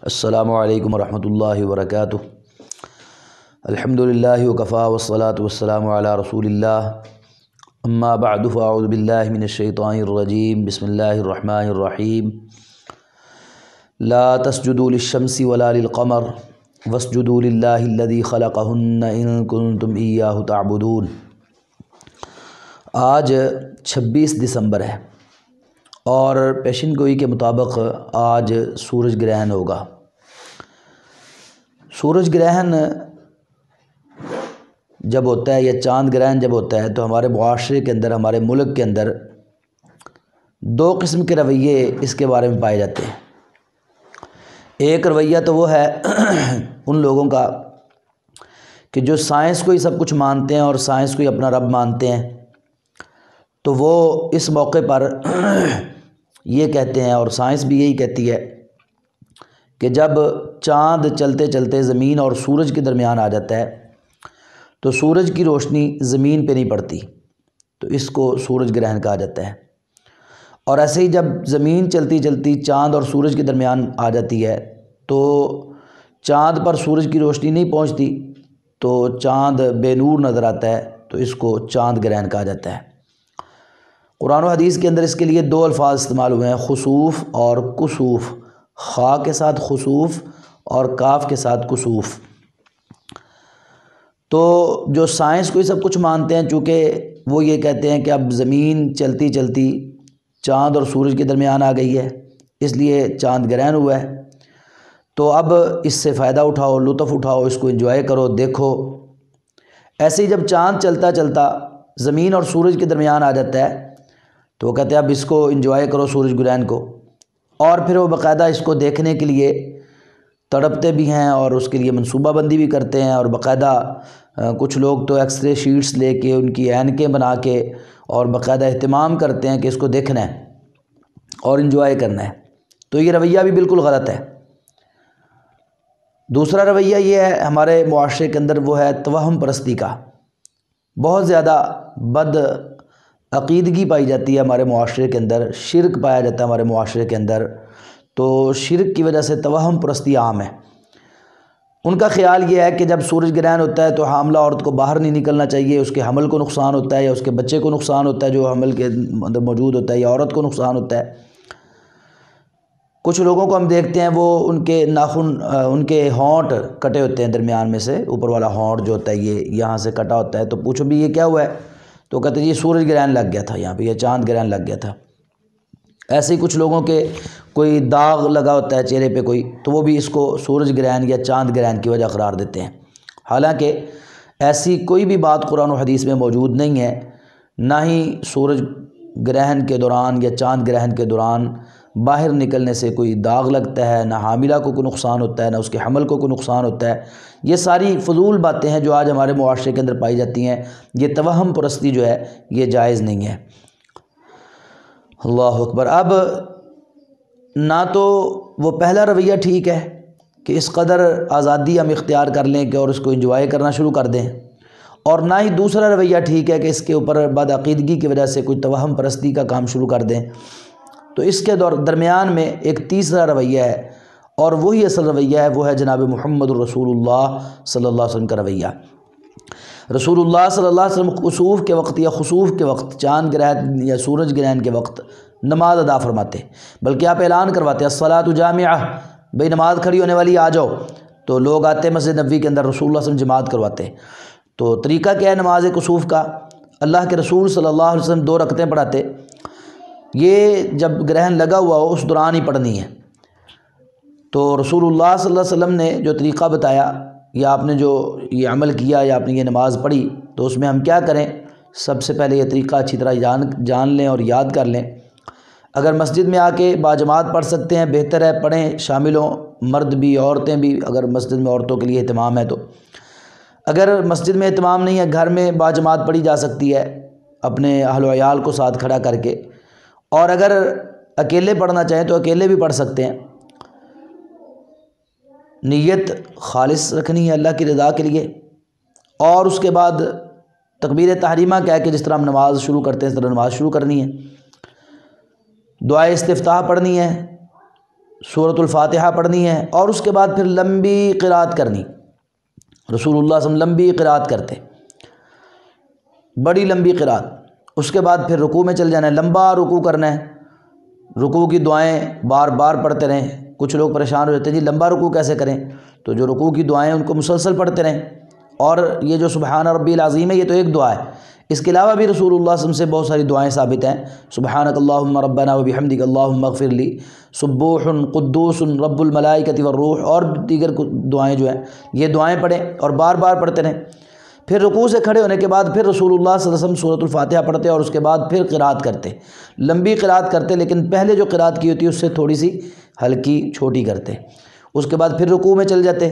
السلام علیکم ورحمۃ اللہ وبرکاتہ۔ الحمدللہ وکفیٰ والصلاة والسلام علی رسول اللہ، اما بعد فاعوذ باللہ من الشیطان الرجیم، بسم اللہ الرحمن الرحیم۔ لا تسجدوا للشمس ولا للقمر واسجدوا للہ الذی خلقہن ان کنتم ایاہ تعبدون۔ آج 26 دسمبر ہے اور پیشن گوئی کے مطابق آج سورج گرہن ہوگا۔ سورج گرہن جب ہوتا ہے یا چاند گرہن جب ہوتا ہے تو ہمارے معاشرے کے اندر، ہمارے ملک کے اندر دو قسم کے رویے اس کے بارے میں پائے جاتے ہیں۔ ایک رویہ تو وہ ہے ان لوگوں کا کہ جو سائنس کو ہی سب کچھ مانتے ہیں اور سائنس کو ہی اپنا رب مانتے ہیں، تو وہ اس موقع پر یہ کہتے ہیں، اور سائنس بھی یہی کہتی ہے، کہ جب چاند چلتے چلتے زمین اور سورج کے درمیان آ جاتا ہے تو سورج کی روشنی زمین پہ نہیں پڑتی، تو اس کو سورج گرہن کہا جاتا ہے۔ اور ایسے ہی جب زمین چلتی چلتی چاند اور سورج کے درمیان آ جاتی ہے تو چاند پر سورج کی روشنی نہیں پہنچتی، تو چاند بے نور نظر آتا ہے، تو اس کو چاند گرہن کہا جاتا ہے۔ قرآن و حدیث کے اندر اس کے لیے دو الفاظ استعمال ہوئے ہیں، خسوف اور کسوف، خا کے ساتھ خسوف اور کاف کے ساتھ کسوف۔ تو جو سائنس کو ہی سب کچھ مانتے ہیں، چونکہ وہ یہ کہتے ہیں کہ اب زمین چلتی چلتی چاند اور سورج کے درمیان آ گئی ہے، اس لیے چاند گرہن ہوا ہے، تو اب اس سے فائدہ اٹھاؤ، لطف اٹھاؤ، اس کو انجوائے کرو، دیکھو۔ ایسے ہی جب چاند چلتا چلتا زمین اور سورج کے درمیان آ جاتا ہے تو وہ کہتے ہیں اب اس کو انجوائے کرو، سورج گرہن کو، اور پھر وہ باقاعدہ اس کو دیکھنے کے لیے تڑپتے بھی ہیں اور اس کے لیے منصوبہ بندی بھی کرتے ہیں، اور باقاعدہ کچھ لوگ تو ایکس رے شیٹس لے کے، ان کی اینکیں بنا کے، اور باقاعدہ اہتمام کرتے ہیں کہ اس کو دیکھنا ہے اور انجوائے کرنا ہے۔ تو یہ رویہ بھی بالکل غلط ہے۔ دوسرا رویہ یہ ہے ہمارے معاشرے کے اندر، وہ ہے توہم پرستی کا۔ بہت زیادہ بد عقیدگی پائی جاتی ہے ہمارے معاشرے کے اندر، شرک پایا جاتا ہے ہمارے معاشرے کے اندر، تو شرک کی وجہ سے توہم پرستی عام ہے۔ ان کا خیال یہ ہے کہ جب سورج گرہن ہوتا ہے تو حاملہ عورت کو باہر نہیں نکلنا چاہیے، اس کے حمل کو نقصان ہوتا ہے، یا اس کے بچے کو نقصان ہوتا ہے جو حمل کے اندر موجود ہوتا ہے، یا عورت کو نقصان ہوتا ہے۔ کچھ لوگوں کو ہم دیکھتے ہیں وہ ان کے ناخن، ان کے ہونٹ کٹے ہوتے ہیں درمیان میں سے، اوپر والا ہونٹ جو ہوتا ہے یہ یہاں سے کٹا ہوتا ہے، تو پوچھو بھی یہ کیا ہوا ہے، تو کہتے ہیں یہ سورج گرہن لگ گیا تھا یہاں پہ، یہ چاند گرہن لگ گیا تھا۔ ایسے ہی کچھ لوگوں کے کوئی داغ لگا ہوتا ہے چہرے پہ کوئی، تو وہ بھی اس کو سورج گرہن یا چاند گرہن کی وجہ قرار دیتے ہیں، حالانکہ ایسی کوئی بھی بات قرآن و حدیث میں موجود نہیں ہے۔ نہ ہی سورج گرہن کے دوران یا چاند گرہن کے دوران باہر نکلنے سے کوئی داغ لگتا ہے، نہ حاملہ کو کوئی نقصان ہوتا ہے، نہ اس کے حمل کو کوئی نقصان ہوتا ہے۔ یہ ساری فضول باتیں ہیں جو آج ہمارے معاشرے کے اندر پائی جاتی ہیں۔ یہ توہم پرستی جو ہے یہ جائز نہیں ہے۔ اللہ اکبر۔ اب نہ تو وہ پہلا رویہ ٹھیک ہے کہ اس قدر آزادی ہم اختیار کر لیں کہ اور اس کو انجوائے کرنا شروع کر دیں، اور نہ ہی دوسرا رویہ ٹھیک ہے کہ اس کے اوپر بد عقیدگی کی وجہ سے کوئی توہم پرستی کا کام شروع کر دیں۔ تو اس کے درمیان میں ایک تیسرا رویہ ہے، اور وہی اصل رویہ ہے، وہ ہے جناب محمد الرسول اللہ صلی اللہ علیہ وسلم کا رویہ۔ رسول اللہ صلی اللہ علیہ وسلم کسوف کے وقت یا خسوف کے وقت، چاند گرہن یا سورج گرہن کے وقت نماز ادا فرماتے، بلکہ آپ اعلان کرواتے الصلاۃ جامعہ، بھئی نماز کھڑی ہونے والی آ جاؤ، تو لوگ آتے مسجد نبوی کے اندر، رسول اللہ صلی اللہ علیہ وسلم جماعت کرواتے۔ تو طریقہ کیا ہے نماز کسوف کا؟ اللہ کے رسول صلی اللہ علیہ وسلم 2 رکعتیں پڑھاتے، یہ جب گرہن لگا ہوا ہو اس دوران ہی پڑھنی ہے۔ تو رسول اللہ صلی اللہ علیہ وسلم نے جو طریقہ بتایا، یا آپ نے جو یہ عمل کیا، یا آپ نے یہ نماز پڑھی، تو اس میں ہم کیا کریں؟ سب سے پہلے یہ طریقہ اچھی طرح جان لیں اور یاد کر لیں۔ اگر مسجد میں آ کے باجماعت پڑھ سکتے ہیں بہتر ہے، پڑھیں، شامل ہوں، مرد بھی عورتیں بھی، اگر مسجد میں عورتوں کے لیے اہتمام ہے تو۔ اگر مسجد میں اہتمام نہیں ہے، گھر میں باجماعت پڑھی جا سکتی ہے اپنے اہل و عیال کو ساتھ کھڑا کر کے، اور اگر اکیلے پڑھنا چاہیں تو اکیلے بھی پڑھ سکتے ہیں۔ نیت خالص رکھنی ہے اللہ کی رضا کے لیے، اور اس کے بعد تکبیر تحریمہ کہہ کے جس طرح ہم نماز شروع کرتے ہیں اس طرح نماز شروع کرنی ہے، دعائے استفتاح پڑھنی ہے، سورۃ الفاتحہ پڑھنی ہے، اور اس کے بعد پھر لمبی قرات کرنی۔ رسول اللہ صلی اللہ علیہ وسلم لمبی قرات کرتے، بڑی لمبی قرات۔ اس کے بعد پھر رکوع میں چل جانا ہے، لمبا رکوع کرنا ہے، رکوع کی دعائیں بار بار پڑھتے رہیں۔ کچھ لوگ پریشان ہو جاتے ہیں جی لمبا رکوع کیسے کریں، تو جو رکوع کی دعائیں ان کو مسلسل پڑھتے رہیں۔ اور یہ جو سبحان ربی العظیم ہے یہ تو ایک دعا ہے، اس کے علاوہ بھی رسول اللہ صلی اللہ علیہ وسلم سے بہت ساری دعائیں ثابت ہیں۔ سبحانک اللہم ربنا وبحمدک اللہم اغفر لی، سبوح قدوس رب الملائکۃ والروح، اور دیگر دعائیں جو ہیں یہ دعائیں پڑھیں اور بار بار پڑھتے رہیں۔ پھر رکوع سے کھڑے ہونے کے بعد پھر رسول اللہ صلی اللہ علیہ وسلم سورۃ الفاتحہ پڑھتے اور اس کے بعد پھر قرات کرتے، لمبی قرات کرتے، لیکن پہلے جو قرات کی ہوتی ہے اس سے تھوڑی سی ہلکی چھوٹی کرتے۔ اس کے بعد پھر رکوع میں چل جاتے،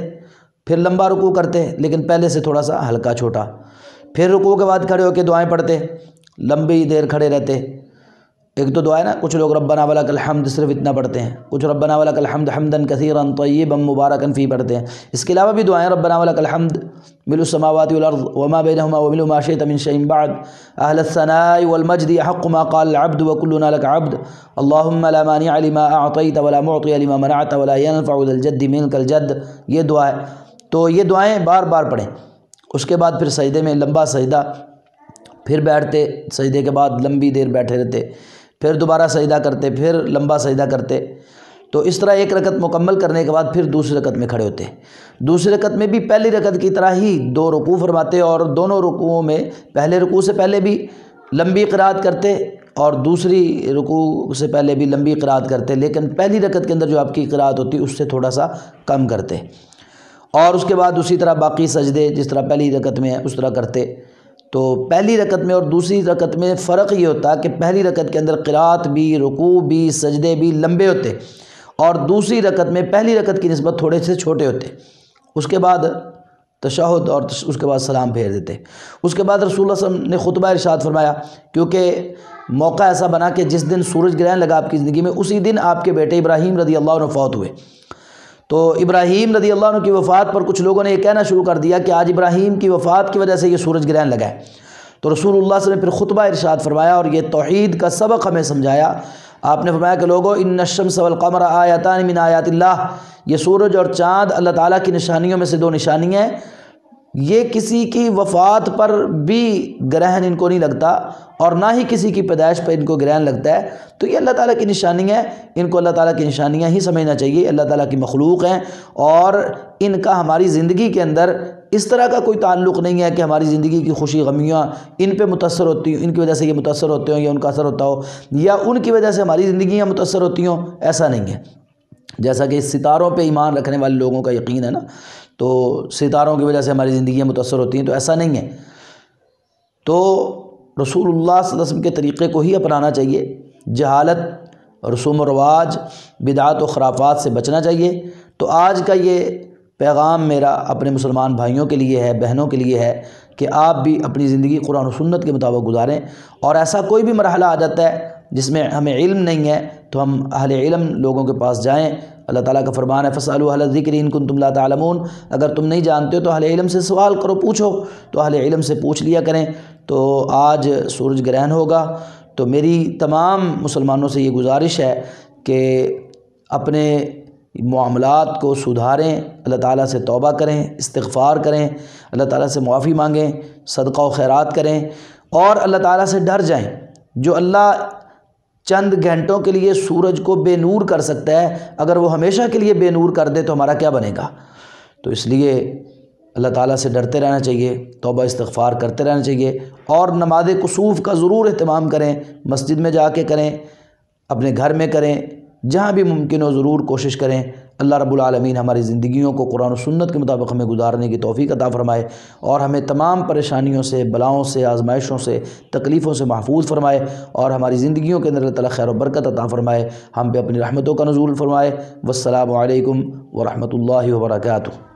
پھر لمبا رکوع کرتے لیکن پہلے سے تھوڑا سا ہلکا چھوٹا، پھر رکوع کے بعد کھڑے ہو کے دعائیں پڑھتے، لمبی دیر کھڑے رہتے۔ ایک تو دعا ہے نا، کچھ لوگ ربنا ولک الحمد صرف اتنا پڑھتے ہیں، کچھ ربنا ولک الحمد حمدا کثیرا طیبا مبارکا فی پڑھتے ہیں۔ اس کے علاوہ بھی دعائیں ربنا ولک الحمد ملء السماوات والارض وما بینہما وملء ما شئت من شیء بعد اہل الثناء والمجد احق ما قال العبد وکلنا لک عبد اللہم لا مانع لما اعطیت ولا معطی لما منعت ولا ينفع ذا الجد منک الجد، یہ دعا ہے۔ تو یہ دعائیں بار بار پڑھیں۔ اس کے بعد پھر سجدے میں لمبا سجدہ، پھر بیٹھتے، سجدے کے بعد لمبی دیر بیٹھے رہتے، پھر دوبارہ سجدہ کرتے، پھر لمبا سجدہ کرتے۔ تو اس طرح ایک رکعت مکمل کرنے کے بعد پھر دوسری رکعت میں کھڑے ہوتے۔ دوسری رکعت میں بھی پہلی رکعت کی طرح ہی 2 رکوع فرماتے، اور دونوں رکوعوں میں پہلے رکوع سے پہلے بھی لمبی قرات کرتے اور دوسری رکوع سے پہلے بھی لمبی قرات کرتے، لیکن پہلی رکعت کے اندر جو آپ کی قرات ہوتی اس سے تھوڑا سا کم کرتے۔ اور اس کے بعد اسی طرح باقی سجدے جس طرح پہلی رکعت میں اس طرح کرتے۔ تو پہلی رکعت میں اور دوسری رکعت میں فرق یہ ہوتا کہ پہلی رکعت کے اندر قرات بھی، رکوع بھی، سجدے بھی لمبے ہوتے، اور دوسری رکعت میں پہلی رکعت کی نسبت تھوڑے سے چھوٹے ہوتے۔ اس کے بعد تشہد اور اس کے بعد سلام پھیر دیتے۔ اس کے بعد رسول اللہ صلی اللہ علیہ وسلم نے خطبہ ارشاد فرمایا، کیونکہ موقع ایسا بنا کہ جس دن سورج گرہن لگا آپ کی زندگی میں اسی دن آپ کے بیٹے ابراہیم رضی اللہ عنہ فوت ہوئے۔ تو ابراہیم رضی اللہ عنہ کی وفات پر کچھ لوگوں نے یہ کہنا شروع کر دیا کہ آج ابراہیم کی وفات کی وجہ سے یہ سورج گرہن لگا ہے۔ تو رسول اللہ صلی اللہ علیہ وسلم نے پھر خطبہ ارشاد فرمایا اور یہ توحید کا سبق ہمیں سمجھایا۔ آپ نے فرمایا کہ لوگو ان الشمس والقمر آیتان من آیات اللہ، یہ سورج اور چاند اللہ تعالیٰ کی نشانیوں میں سے 2 نشانیاں ہیں، یہ کسی کی وفات پر بھی گرہن ان کو نہیں لگتا اور نہ ہی کسی کی پیدائش پر ان کو گرہن لگتا ہے۔ تو یہ اللہ تعالیٰ کی نشانیاں ہیں، ان کو اللہ تعالیٰ کی نشانیاں ہی سمجھنا چاہیے، اللہ تعالیٰ کی مخلوق ہیں، اور ان کا ہماری زندگی کے اندر اس طرح کا کوئی تعلق نہیں ہے کہ ہماری زندگی کی خوشی غمیاں ان پہ متاثر ہوتی ہوں، ان کی وجہ سے یہ متاثر ہوتے ہوں یا ان کا اثر ہوتا ہو، یا ان کی وجہ سے ہماری زندگیاں متاثر ہوتی ہوں، ایسا نہیں ہے۔ جیسا کہ ستاروں پہ ایمان رکھنے والے لوگوں کا یقین ہے نا، تو ستاروں کی وجہ سے ہماری زندگیاں متاثر ہوتی ہیں، تو ایسا نہیں ہے۔ تو رسول اللہ صلی اللہ علیہ وسلم کے طریقے کو ہی اپنانا چاہیے، جہالت، رسوم و رواج، بدعات و خرافات سے بچنا چاہیے۔ تو آج کا یہ پیغام میرا اپنے مسلمان بھائیوں کے لیے ہے، بہنوں کے لیے ہے کہ آپ بھی اپنی زندگی قرآن و سنت کے مطابق گزاریں، اور ایسا کوئی بھی مرحلہ آ جاتا ہے جس میں ہمیں علم نہیں ہے تو ہم اہل علم لوگوں کے پاس جائیں۔ اللہ تعالیٰ کا فرمان ہے فَاسْأَلُوا أَهْلَ الذِّكْرِ إِن كُنتُمْ لَا تَعْلَمُونَ، اگر تم نہیں جانتے ہو تو اہل علم سے سوال کرو، پوچھو، تو اہل علم سے پوچھ لیا کریں۔ تو آج سورج گرہن ہوگا، تو میری تمام مسلمانوں سے یہ گزارش ہے کہ اپنے معاملات کو سدھاریں، اللہ تعالیٰ سے توبہ کریں، استغفار کریں، اللہ تعالیٰ سے معافی مانگیں، صدقہ و خیرات کریں، اور اللہ تعالیٰ سے ڈر جائیں۔ جو اللہ چند گھنٹوں کے لیے سورج کو بے نور کر سکتا ہے، اگر وہ ہمیشہ کے لیے بے نور کر دے تو ہمارا کیا بنے گا؟ تو اس لیے اللہ تعالیٰ سے ڈرتے رہنا چاہیے، توبہ استغفار کرتے رہنا چاہیے، اور نماز کسوف کا ضرور اہتمام کریں، مسجد میں جا کے کریں، اپنے گھر میں کریں، جہاں بھی ممکن ہو ضرور کوشش کریں۔ اللہ رب العالمین ہماری زندگیوں کو قرآن و سنت کے مطابق ہمیں گزارنے کی توفیق عطا فرمائے، اور ہمیں تمام پریشانیوں سے، بلاؤں سے، آزمائشوں سے، تکلیفوں سے محفوظ فرمائے، اور ہماری زندگیوں کے اندر اللہ تعالیٰ خیر و برکت عطا فرمائے، ہم پہ اپنی رحمتوں کا نزول فرمائے۔ والسلام علیکم ورحمۃ اللہ وبرکاتہ۔